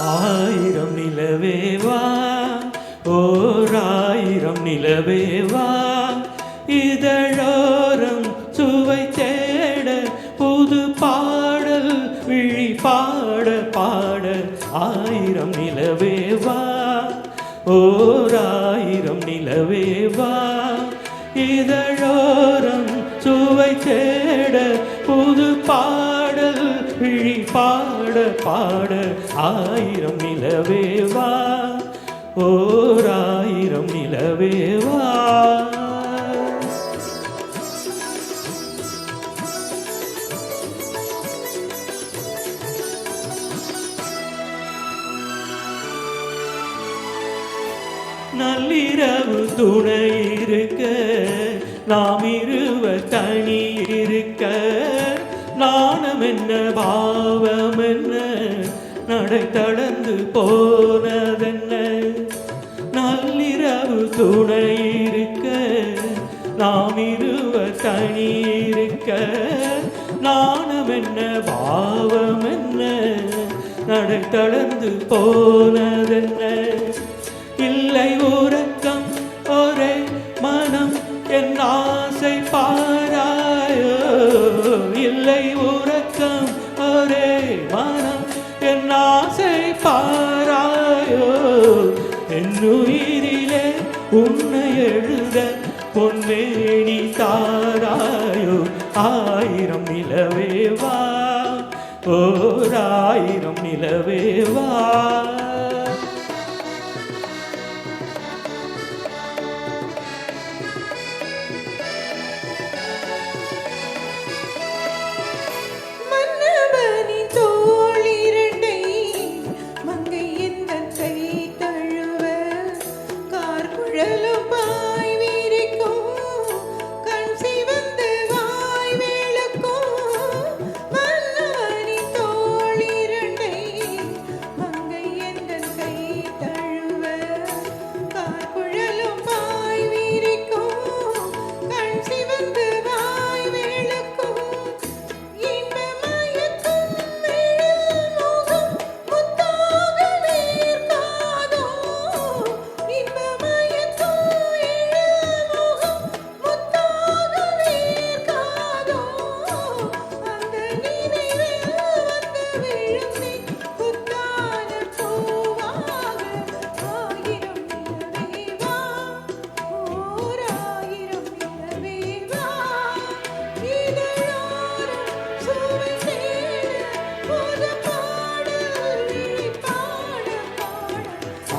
ஆயிரம் நிலவேவா ஓர் ஆயிரம் நிலவேவா இதழோரம் சுவை தேட புது பாடல் விழி பாட பாட ஆயிரம் நிலவேவா ஓர் ஆயிரம் நிலவேவா இதழோரம் சுவை தேட புது பாடல் விழி பாட பாட ஆயிரம் நிலவேவா ஓர் ஆயிரம் நிலவேவா நள்ளிரவு துணை இருக்க நாம் இருவர் தனி இருக்க நாணம் என்ன பாவம் என்ன நடை தடந்து போனதென்ன நள்ளிரவு துணை இருக்க நாம் இருவர் தனி இருக்க நாணம் என்ன பாவம் என்ன நடை தடந்து போனதென்ன இல்லை உறக்கம் ஒரே மனம் என் ஆசை பாராயோ இல்லை உறக்கம் ஒரே மனம் என் ஆசை பாராயோ என்னுயிரிலே உன்னை எழுத பொன்வேணி தாராயோ ஆயிரம் நிலவேவா ஓர் ஆயிரம் நிலவேவா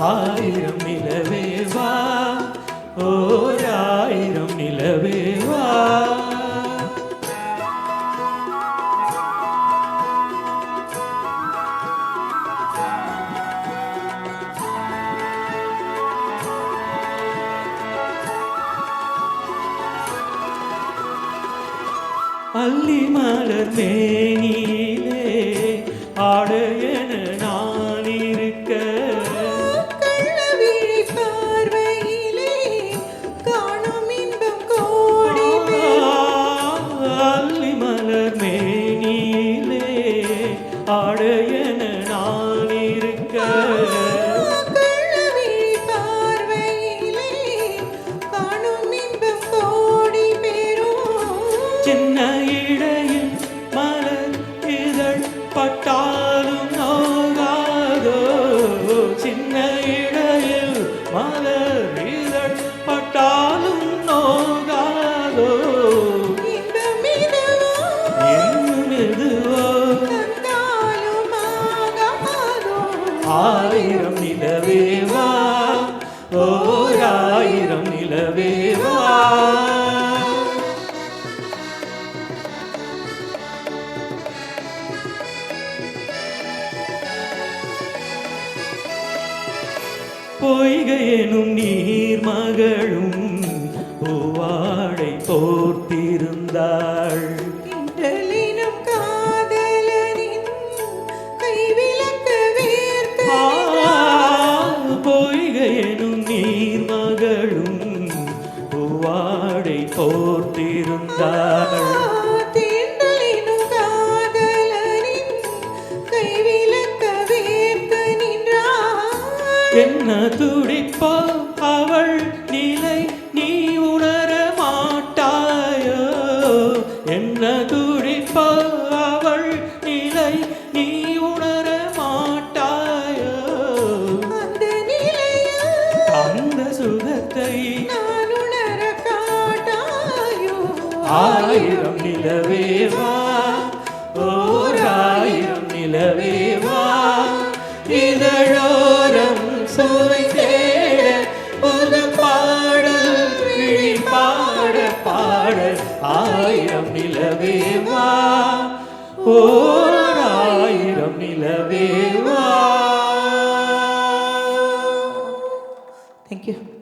ஆயிரம் நிலவேவா ஓர் ஆயிரம் நிலவேவா அல்லி மலர் மேனியிலே ஆடையன நான் இருக்க அல்லி மலர் மேனியிலே ஆடையன நான் இருக்க சின்ன இடையில் மலர் இதழ் பட்டாலும் நோகாதோ சின்ன இடையில் மலர் இதழ் பட்டாலும் நோகாதோ இன்னும் எதுவோ ஆயிரம் நிலவேவா ஓர் ஆயிரம் நிலவேவா பொய்கையெனும் நீர் மகளும் பூவாடை போர்த்திருந்தாள் பொய்கையெனும் நீர் மகளும் பூவாடை போர்த்திருந்தாள் கைவிளக்க வேர்த்த துடிப்போ அவள் நிலை நீ உணர மாட்டாயோ, என்ன துடிப்போ அவள் நிலை நீ உணர மாட்டாயோ, அந்த நிலையில் அந்த சுகத்தை நான் உணர காட்டாயோ. ஆயிரம் நிலவேவா, ஓர் ஆயிரம் நிலவேவா, இதழோரம் சுவை தேட புது பாடல் விழி பாட பாட, ஆயிரம் நிலவேவா, ஓர் ஆயிரம் நிலவேவா. Thank you.